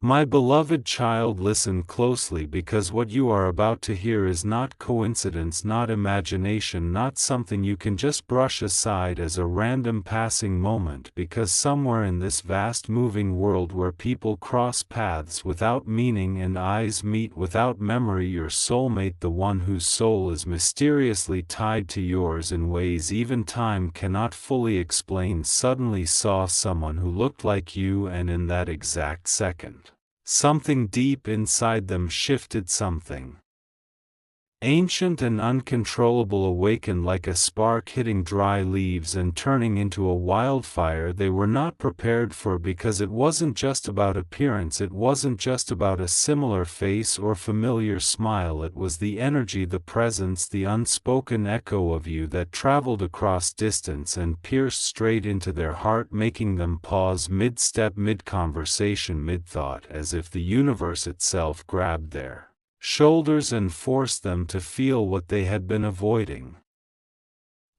My beloved child, listen closely, because what you are about to hear is not coincidence, not imagination, not something you can just brush aside as a random passing moment, because somewhere in this vast moving world where people cross paths without meaning and eyes meet without memory, your soulmate, the one whose soul is mysteriously tied to yours in ways even time cannot fully explain, suddenly saw someone who looked like you, and in that exact second, something deep inside them shifted. Something ancient and uncontrollable awakened, like a spark hitting dry leaves and turning into a wildfire they were not prepared for, because it wasn't just about appearance, it wasn't just about a similar face or familiar smile, it was the energy, the presence, the unspoken echo of you that traveled across distance and pierced straight into their heart, making them pause mid-step, mid-conversation, mid-thought, as if the universe itself grabbed their shoulders and forced them to feel what they had been avoiding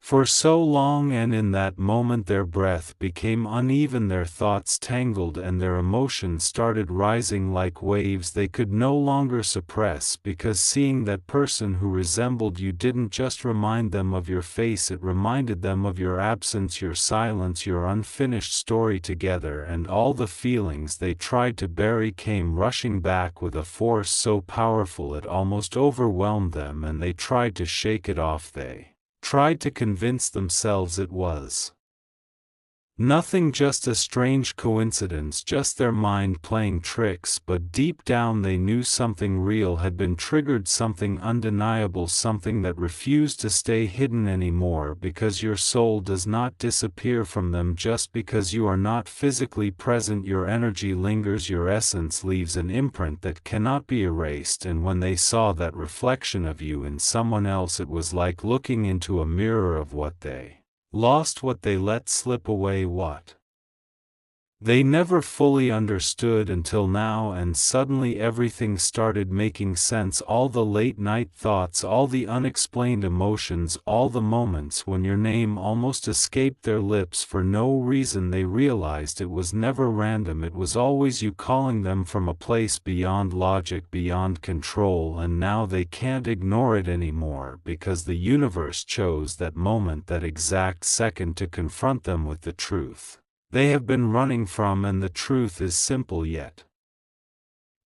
for so long. And in that moment their breath became uneven, their thoughts tangled, and their emotions started rising like waves they could no longer suppress, because seeing that person who resembled you didn't just remind them of your face, it reminded them of your absence, your silence, your unfinished story together, and all the feelings they tried to bury came rushing back with a force so powerful it almost overwhelmed them, and they tried to shake it off. They tried to convince themselves it was nothing, just a strange coincidence, just their mind playing tricks, but deep down they knew something real had been triggered, something undeniable, something that refused to stay hidden anymore, because your soul does not disappear from them just because you are not physically present. Your energy lingers, your essence leaves an imprint that cannot be erased, and when they saw that reflection of you in someone else, it was like looking into a mirror of what they lost, what they let slip away, what they never fully understood until now. And suddenly everything started making sense, all the late night thoughts, all the unexplained emotions, all the moments when your name almost escaped their lips for no reason. They realized it was never random, it was always you calling them from a place beyond logic, beyond control, and now they can't ignore it anymore, because the universe chose that moment, that exact second, to confront them with the truth they have been running from. And the truth is simple yet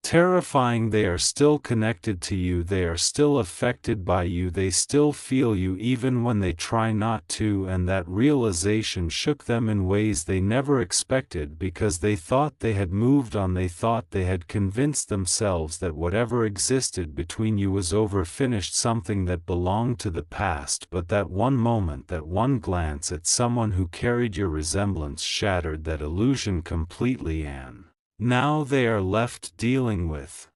terrifying. They are still connected to you, they are still affected by you, they still feel you even when they try not to. And that realization shook them in ways they never expected, because they thought they had moved on, they thought they had convinced themselves that whatever existed between you was over, finished, something that belonged to the past. But that one moment, that one glance at someone who carried your resemblance, shattered that illusion completely. And now they are left dealing with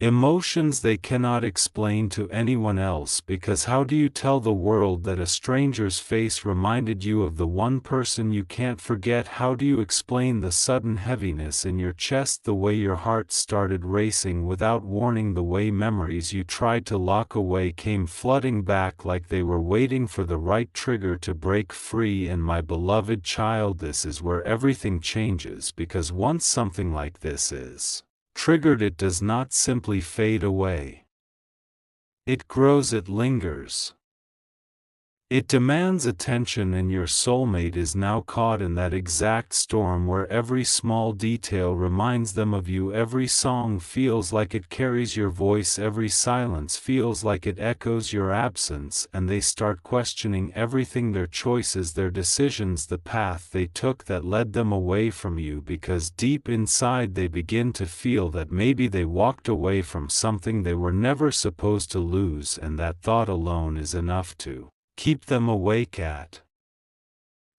emotions they cannot explain to anyone else, because how do you tell the world that a stranger's face reminded you of the one person you can't forget? How do you explain the sudden heaviness in your chest, the way your heart started racing without warning, the way memories you tried to lock away came flooding back like they were waiting for the right trigger to break free? And my beloved child, this is where everything changes, because once something like this is triggered, it does not simply fade away. It grows, it lingers. It demands attention, and your soulmate is now caught in that exact storm where every small detail reminds them of you. Every song feels like it carries your voice, every silence feels like it echoes your absence, and they start questioning everything, their choices, their decisions, the path they took that led them away from you, because deep inside they begin to feel that maybe they walked away from something they were never supposed to lose, and that thought alone is enough to keep them awake at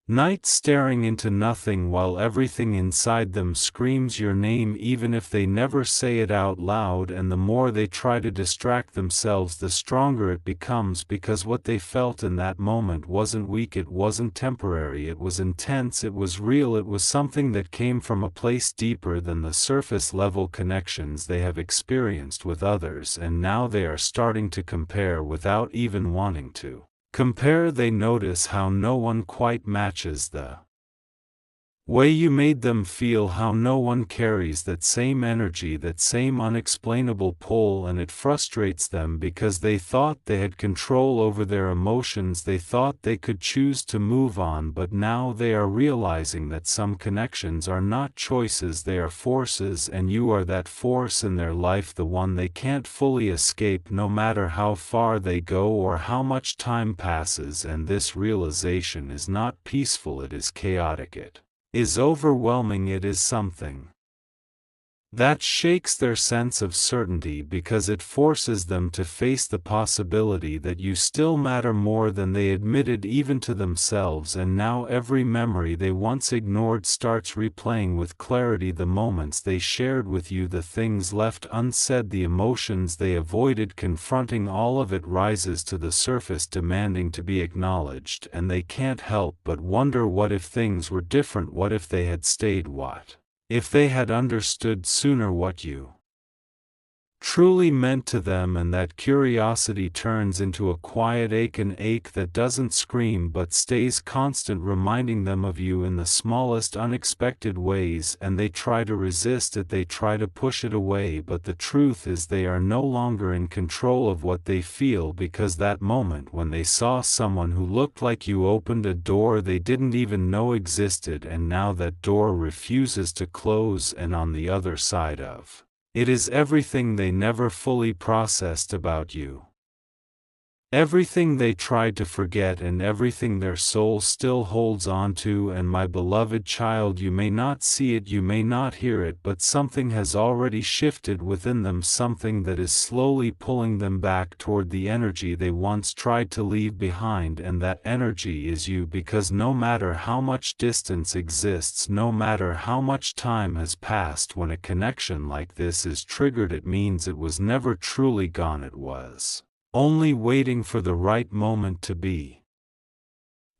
night, staring into nothing, while everything inside them screams your name, even if they never say it out loud. And the more they try to distract themselves, the stronger it becomes, because what they felt in that moment wasn't weak, it wasn't temporary, it was intense, it was real, it was something that came from a place deeper than the surface level connections they have experienced with others. And now they are starting to compare without even wanting to compare. They notice how no one quite matches the way you made them feel, how no one carries that same energy, that same unexplainable pull, and it frustrates them because they thought they had control over their emotions, they thought they could choose to move on, but now they are realizing that some connections are not choices, they are forces, and you are that force in their life, the one they can't fully escape no matter how far they go or how much time passes. And this realization is not peaceful, it is chaotic, it is overwhelming, it is something that shakes their sense of certainty because it forces them to face the possibility that you still matter more than they admitted even to themselves. And now every memory they once ignored starts replaying with clarity, the moments they shared with you, the things left unsaid, the emotions they avoided confronting, all of it rises to the surface demanding to be acknowledged, and they can't help but wonder, what if things were different, what if they had stayed, what if they had understood sooner what you truly meant to them. And that curiosity turns into a quiet ache, an ache that doesn't scream but stays constant, reminding them of you in the smallest unexpected ways, and they try to resist it, they try to push it away, but the truth is they are no longer in control of what they feel, because that moment when they saw someone who looked like you opened a door they didn't even know existed, and now that door refuses to close, and on the other side of it is everything they never fully processed about you. Everything they tried to forget and everything their soul still holds on to. And my beloved child, you may not see it, you may not hear it, but something has already shifted within them, something that is slowly pulling them back toward the energy they once tried to leave behind. And that energy is you, because no matter how much distance exists, no matter how much time has passed, when a connection like this is triggered, it means it was never truly gone, it was only waiting for the right moment to be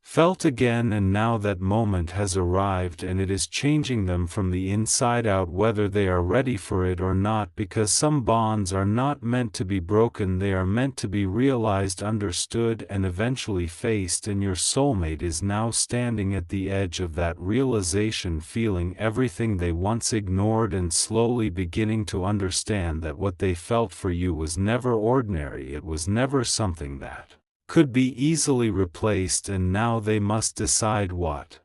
felt again. And now that moment has arrived, and it is changing them from the inside out, whether they are ready for it or not, because some bonds are not meant to be broken, they are meant to be realized, understood, and eventually faced. And your soulmate is now standing at the edge of that realization, feeling everything they once ignored, and slowly beginning to understand that what they felt for you was never ordinary, it was never something that could be easily replaced. And now they must decide what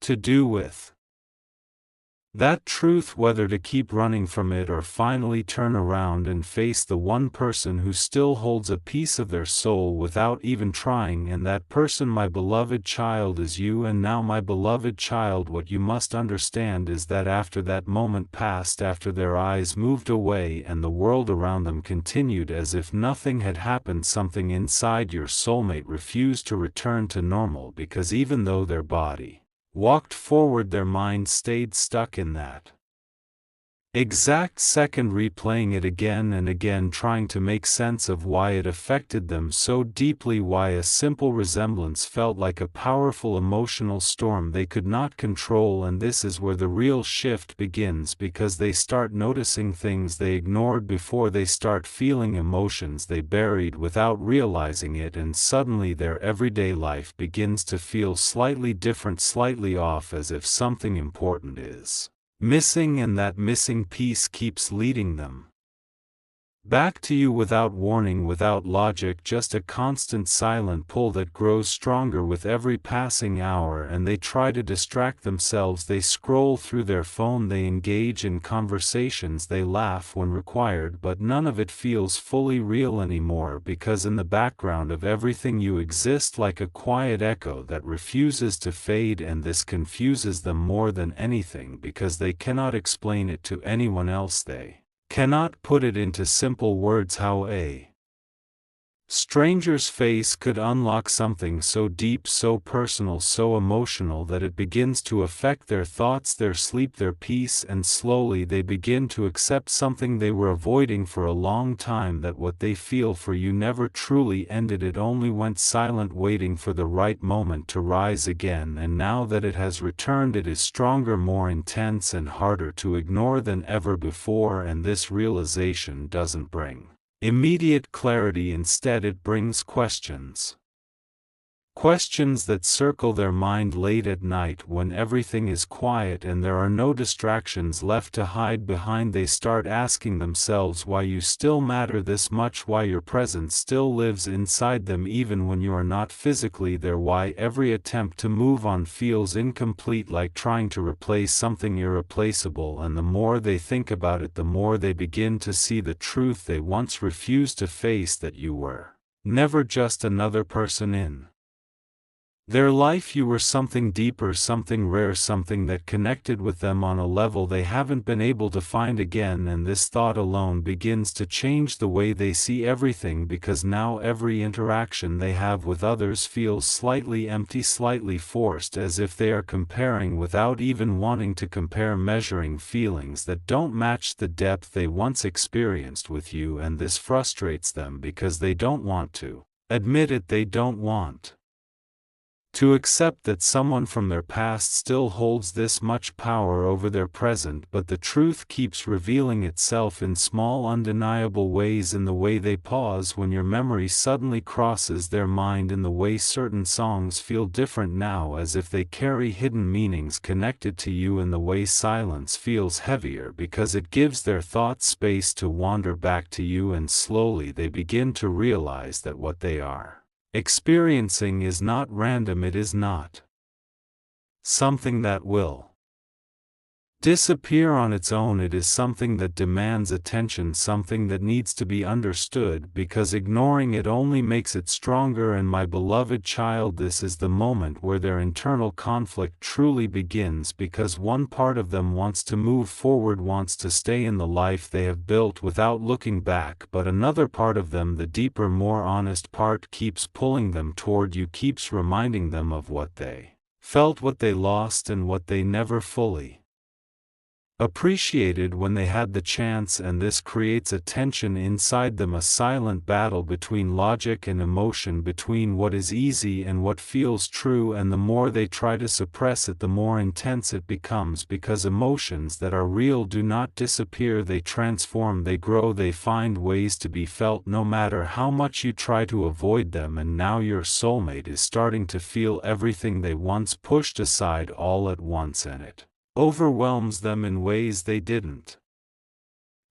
to do with that truth, whether to keep running from it or finally turn around and face the one person who still holds a piece of their soul without even trying. And that person, my beloved child, is you. And now, my beloved child, what you must understand is that after that moment passed, after their eyes moved away and the world around them continued as if nothing had happened, something inside your soulmate refused to return to normal, because even though their body walked forward, their mind stayed stuck in that exact second, replaying it again and again, trying to make sense of why it affected them so deeply, why a simple resemblance felt like a powerful emotional storm they could not control. And this is where the real shift begins, because they start noticing things they ignored before, they start feeling emotions they buried without realizing it, and suddenly their everyday life begins to feel slightly different, slightly off, as if something important is missing, and that missing piece keeps leading them back to you without warning, without logic, just a constant silent pull that grows stronger with every passing hour. And they try to distract themselves, they scroll through their phone, they engage in conversations, they laugh when required, but none of it feels fully real anymore, because in the background of everything you exist like a quiet echo that refuses to fade. And this confuses them more than anything, because they cannot explain it to anyone else, they cannot put it into simple words how a stranger's face could unlock something so deep, so personal, so emotional, that it begins to affect their thoughts, their sleep, their peace. And slowly they begin to accept something they were avoiding for a long time, that what they feel for you never truly ended, it only went silent, waiting for the right moment to rise again. And now that it has returned, it is stronger, more intense, and harder to ignore than ever before. And this realization doesn't bring immediate clarity, instead it brings questions. Questions that circle their mind late at night when everything is quiet and there are no distractions left to hide behind. They start asking themselves why you still matter this much, why your presence still lives inside them even when you are not physically there, why every attempt to move on feels incomplete, like trying to replace something irreplaceable. And the more they think about it, the more they begin to see the truth they once refused to face, that you were never just another person in their life. You were something deeper, something rare, something that connected with them on a level they haven't been able to find again. And this thought alone begins to change the way they see everything, because now every interaction they have with others feels slightly empty, slightly forced, as if they are comparing without even wanting to compare, measuring feelings that don't match the depth they once experienced with you. And this frustrates them because they don't want to admit it. They don't want to accept that someone from their past still holds this much power over their present, but the truth keeps revealing itself in small, undeniable ways, in the way they pause when your memory suddenly crosses their mind, in the way certain songs feel different now, as if they carry hidden meanings connected to you, in the way silence feels heavier because it gives their thoughts space to wander back to you. And slowly they begin to realize that what they are experiencing is not random. It is not something that will disappear on its own. It is something that demands attention, something that needs to be understood, because ignoring it only makes it stronger. And my beloved child, this is the moment where their internal conflict truly begins, because one part of them wants to move forward, wants to stay in the life they have built without looking back, but another part of them, the deeper, more honest part, keeps pulling them toward you, keeps reminding them of what they felt, what they lost, and what they never fully appreciated when they had the chance. And this creates a tension inside them, a silent battle between logic and emotion, between what is easy and what feels true. And the more they try to suppress it, the more intense it becomes, because emotions that are real do not disappear, they transform, they grow, they find ways to be felt no matter how much you try to avoid them. And now your soulmate is starting to feel everything they once pushed aside all at once, and it overwhelms them in ways they didn't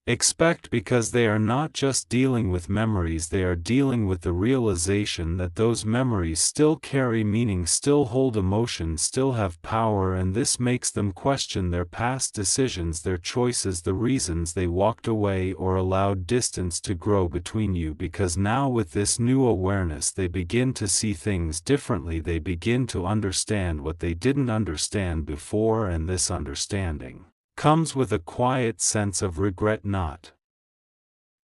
expect, because they are not just dealing with memories, they are dealing with the realization that those memories still carry meaning, still hold emotion, still have power. And this makes them question their past decisions, their choices, the reasons they walked away or allowed distance to grow between you, because now with this new awareness they begin to see things differently. They begin to understand what they didn't understand before, and this understanding comes with a quiet sense of regret, not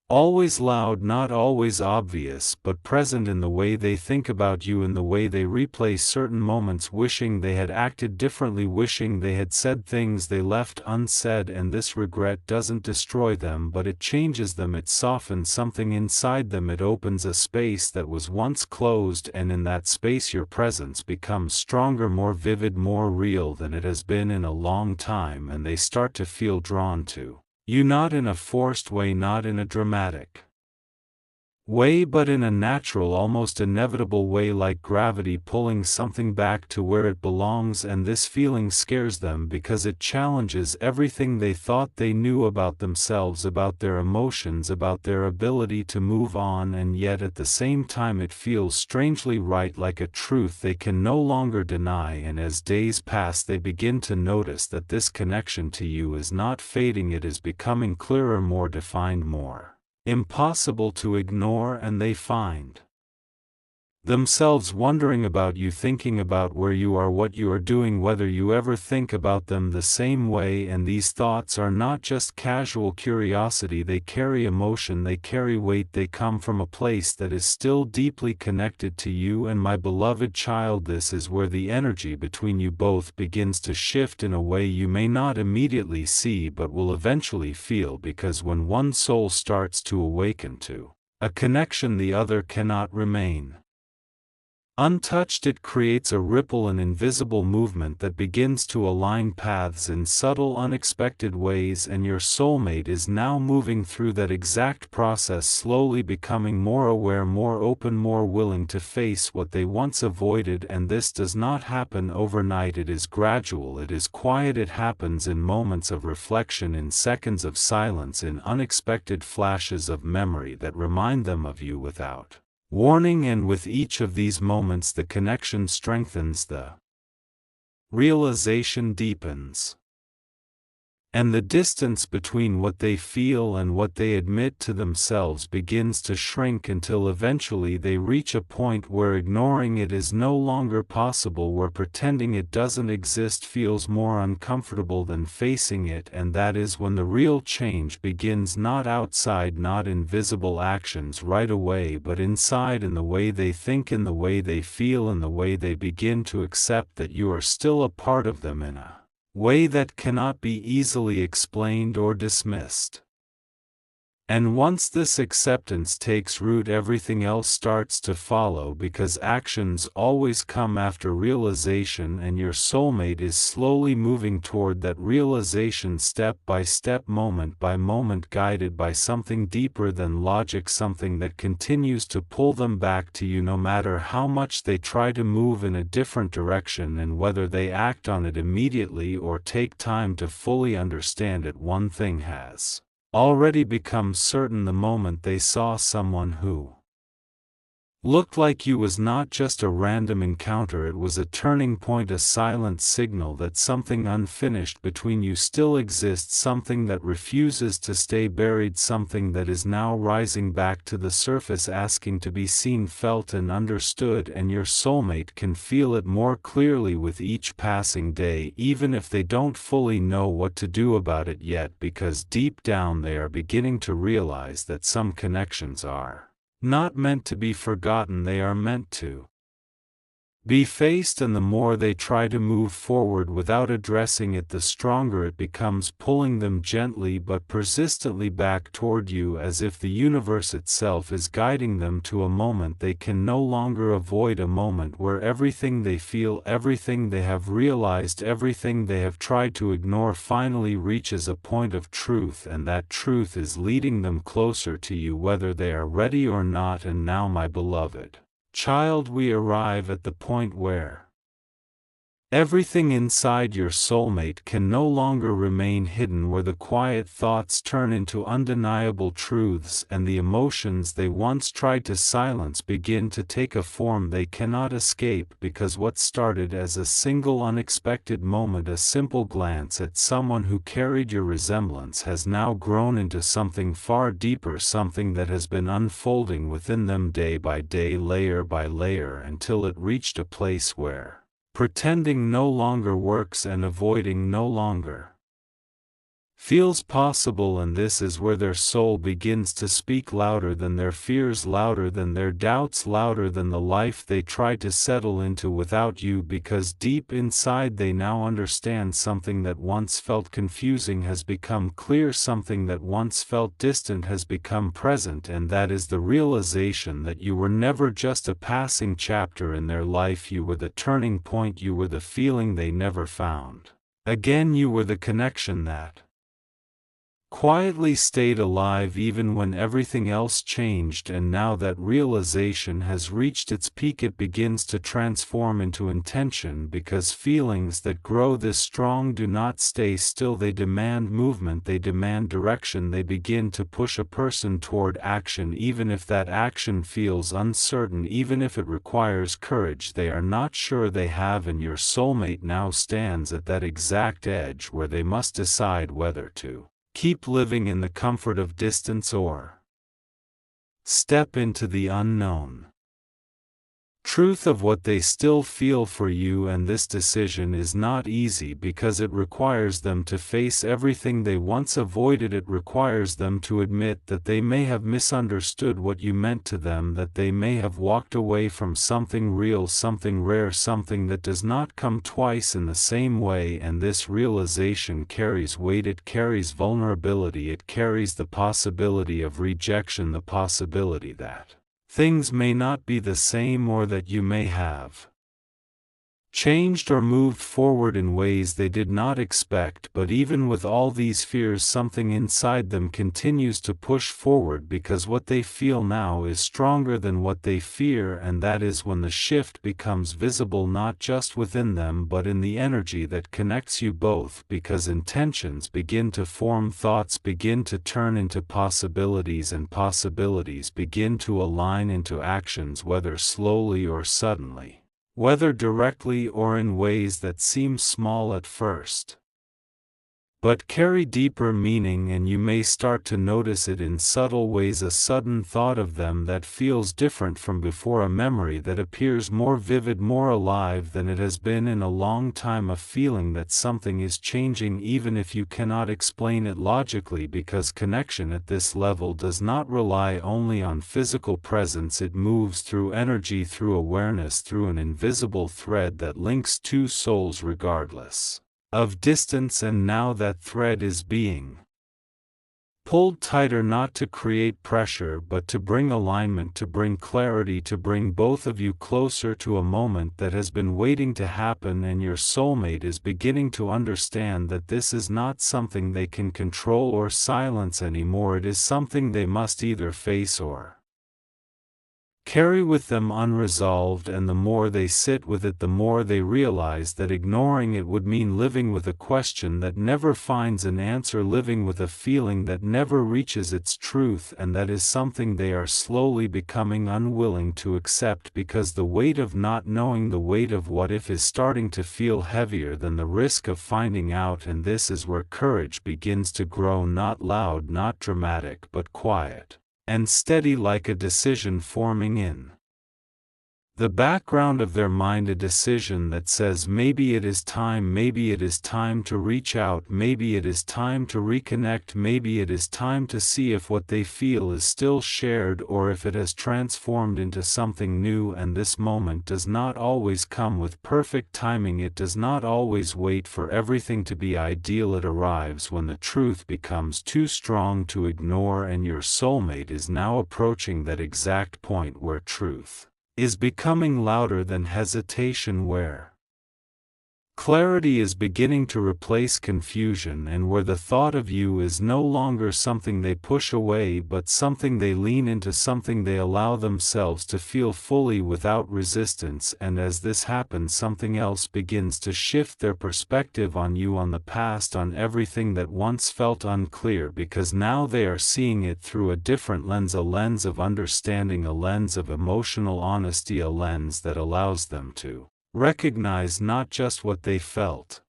always loud, not always obvious, but present in the way they think about you, in the way they replay certain moments, wishing they had acted differently, wishing they had said things they left unsaid. And this regret doesn't destroy them, but it changes them, it softens something inside them, it opens a space that was once closed, and in that space your presence becomes stronger, more vivid, more real than it has been in a long time. And they start to feel drawn to you, not in a forced way, not in a dramatic way, but in a natural, almost inevitable way, like gravity pulling something back to where it belongs. And this feeling scares them because it challenges everything they thought they knew about themselves, about their emotions, about their ability to move on. And yet at the same time it feels strangely right, like a truth they can no longer deny. And as days pass, they begin to notice that this connection to you is not fading, it is becoming clearer, more defined, more impossible to ignore. And they find themselves wondering about you, thinking about where you are, what you are doing, whether you ever think about them the same way. And these thoughts are not just casual curiosity, they carry emotion, they carry weight, they come from a place that is still deeply connected to you. And my beloved child, this is where the energy between you both begins to shift in a way you may not immediately see but will eventually feel, because when one soul starts to awaken to a connection, the other cannot remain Untouched, it creates a ripple, an invisible movement that begins to align paths in subtle, unexpected ways, and your soulmate is now moving through that exact process, slowly becoming more aware, more open, more willing to face what they once avoided. And this does not happen overnight, it is gradual, it is quiet, it happens in moments of reflection, in seconds of silence, in unexpected flashes of memory that remind them of you without warning. And with each of these moments the connection strengthens, the realization deepens, and the distance between what they feel and what they admit to themselves begins to shrink, until eventually they reach a point where ignoring it is no longer possible, where pretending it doesn't exist feels more uncomfortable than facing it. And that is when the real change begins, not outside, not in visible actions right away, but inside, in the way they think, in the way they feel, in the way they begin to accept that you are still a part of them in a way that cannot be easily explained or dismissed. And once this acceptance takes root, everything else starts to follow, because actions always come after realization, and your soulmate is slowly moving toward that realization, step by step, moment by moment, guided by something deeper than logic, something that continues to pull them back to you no matter how much they try to move in a different direction. And whether they act on it immediately or take time to fully understand it, one thing has already become certain: the moment they saw someone who looked like you was not just a random encounter, it was a turning point, a silent signal that something unfinished between you still exists, something that refuses to stay buried, something that is now rising back to the surface, asking to be seen, felt, and understood. And your soulmate can feel it more clearly with each passing day, even if they don't fully know what to do about it yet, because deep down they are beginning to realize that some connections are not meant to be forgotten, they are meant to be faced. And the more they try to move forward without addressing it, the stronger it becomes, pulling them gently but persistently back toward you, as if the universe itself is guiding them to a moment they can no longer avoid, a moment where everything they feel, everything they have realized, everything they have tried to ignore finally reaches a point of truth, and that truth is leading them closer to you, whether they are ready or not. And now, my beloved child, we arrive at the point where everything inside your soulmate can no longer remain hidden, where the quiet thoughts turn into undeniable truths, and the emotions they once tried to silence begin to take a form they cannot escape, because what started as a single unexpected moment, a simple glance at someone who carried your resemblance, has now grown into something far deeper, something that has been unfolding within them day by day, layer by layer, until it reached a place where pretending no longer works and avoiding no longer feels possible. And this is where their soul begins to speak louder than their fears, louder than their doubts, louder than the life they tried to settle into without you, because deep inside they now understand something that once felt confusing has become clear, something that once felt distant has become present, and that is the realization that you were never just a passing chapter in their life, you were the turning point, you were the feeling they never found again, you were the connection that quietly stayed alive even when everything else changed. And now that realization has reached its peak, it begins to transform into intention, because feelings that grow this strong do not stay still, they demand movement, they demand direction, they begin to push a person toward action, even if that action feels uncertain, even if it requires courage they are not sure they have. And your soulmate now stands at that exact edge where they must decide whether to keep living in the comfort of distance or step into the unknown truth of what they still feel for you. And this decision is not easy, because it requires them to face everything they once avoided. It requires them to admit that they may have misunderstood what you meant to them, that they may have walked away from something real, something rare, something that does not come twice in the same way. And this realization carries weight, it carries vulnerability, it carries the possibility of rejection, the possibility that Things may not be the same, or that you may have changed or moved forward in ways they did not expect, but even with all these fears, something inside them continues to push forward, because what they feel now is stronger than what they fear, and that is when the shift becomes visible, not just within them but in the energy that connects you both, because intentions begin to form, thoughts begin to turn into possibilities, and possibilities begin to align into actions, whether slowly or suddenly, whether directly or in ways that seem small at first, but carry deeper meaning, and you may start to notice it in subtle ways. A sudden thought of them that feels different from before, a memory that appears more vivid, more alive than it has been in a long time, a feeling that something is changing even if you cannot explain it logically, because connection at this level does not rely only on physical presence. It moves through energy, through awareness, through an invisible thread that links two souls regardless of distance, and now that thread is being pulled tighter, not to create pressure but to bring alignment, to bring clarity, to bring both of you closer to a moment that has been waiting to happen. And your soulmate is beginning to understand that this is not something they can control or silence anymore. It is something they must either face or carry with them unresolved, and the more they sit with it, the more they realize that ignoring it would mean living with a question that never finds an answer, living with a feeling that never reaches its truth, and that is something they are slowly becoming unwilling to accept, because the weight of not knowing, the weight of what if, is starting to feel heavier than the risk of finding out. And this is where courage begins to grow, not loud, not dramatic, but quiet and steady, like a decision forming in the background of their mind, a decision that says, maybe it is time, maybe it is time to reach out, maybe it is time to reconnect, maybe it is time to see if what they feel is still shared, or if it has transformed into something new. And this moment does not always come with perfect timing, it does not always wait for everything to be ideal. It arrives when the truth becomes too strong to ignore, and your soulmate is now approaching that exact point where truth is becoming louder than hesitation, where clarity is beginning to replace confusion, and where the thought of you is no longer something they push away but something they lean into, something they allow themselves to feel fully without resistance. And as this happens, something else begins to shift, their perspective on you, on the past, on everything that once felt unclear, because now they are seeing it through a different lens, a lens of understanding, a lens of emotional honesty, a lens that allows them to recognize not just what they felt,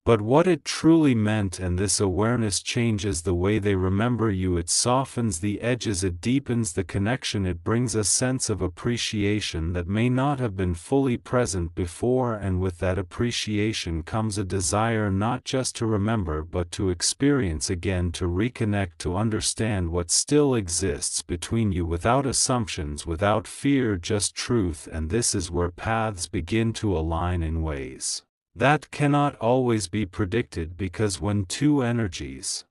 but what it truly meant. And this awareness changes the way they remember you. It softens the edges, it deepens the connection, it brings a sense of appreciation that may not have been fully present before. And with that appreciation comes a desire not just to remember but to experience again, to reconnect, to understand what still exists between you, without assumptions, without fear, just truth. And this is where paths begin to align in ways that cannot always be predicted, because when two energies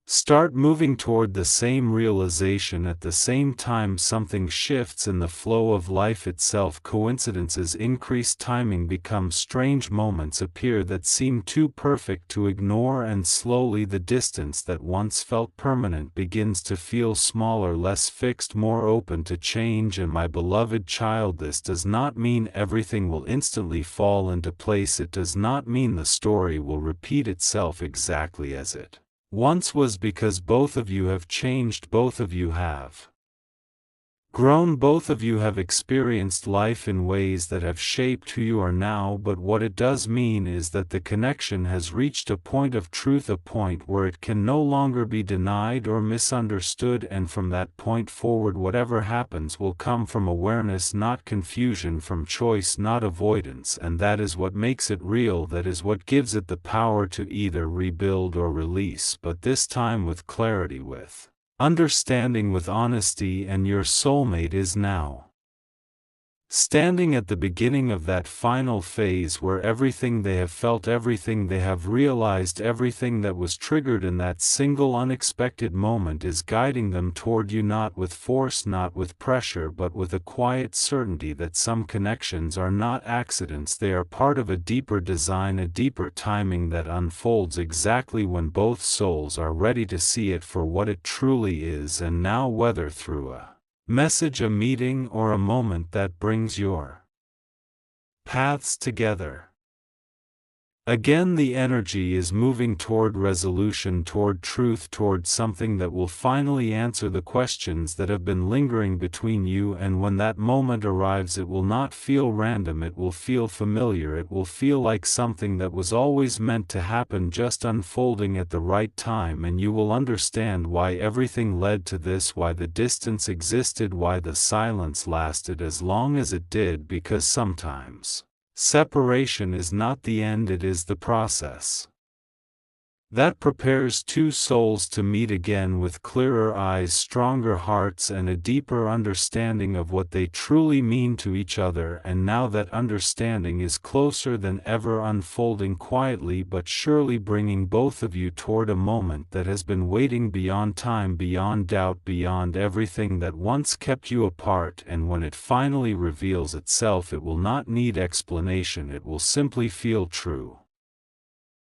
start moving toward the same realization at the same time, something shifts in the flow of life itself. Coincidences increase, timing becomes strange, moments appear that seem too perfect to ignore, and slowly the distance that once felt permanent begins to feel smaller, less fixed, more open to change. And my beloved child, this does not mean everything will instantly fall into place. It does not mean the story will repeat itself exactly as it once was, because both of you have changed, both of you have grown, both of you have experienced life in ways that have shaped who you are now. But what it does mean is that the connection has reached a point of truth, a point where it can no longer be denied or misunderstood. And from that point forward, whatever happens will come from awareness, not confusion, from choice, not avoidance. And that is what makes it real, that is what gives it the power to either rebuild or release, but this time with clarity, with understanding, with honesty. And your soulmate is now Standing at the beginning of that final phase where everything they have felt, everything they have realized, everything that was triggered in that single unexpected moment is guiding them toward you, not with force, not with pressure, but with a quiet certainty that some connections are not accidents. They are part of a deeper design, a deeper timing that unfolds exactly when both souls are ready to see it for what it truly is. And now, whether through a message, a meeting, or a moment that brings your paths together again, the energy is moving toward resolution, toward truth, toward something that will finally answer the questions that have been lingering between you. And when that moment arrives, it will not feel random, it will feel familiar, it will feel like something that was always meant to happen, just unfolding at the right time. And you will understand why everything led to this, why the distance existed, why the silence lasted as long as it did, because sometimes separation is not the end, it is the process that prepares two souls to meet again with clearer eyes, stronger hearts, and a deeper understanding of what they truly mean to each other. And now that understanding is closer than ever, unfolding quietly but surely, bringing both of you toward a moment that has been waiting beyond time, beyond doubt, beyond everything that once kept you apart. And when it finally reveals itself, it will not need explanation, it will simply feel true.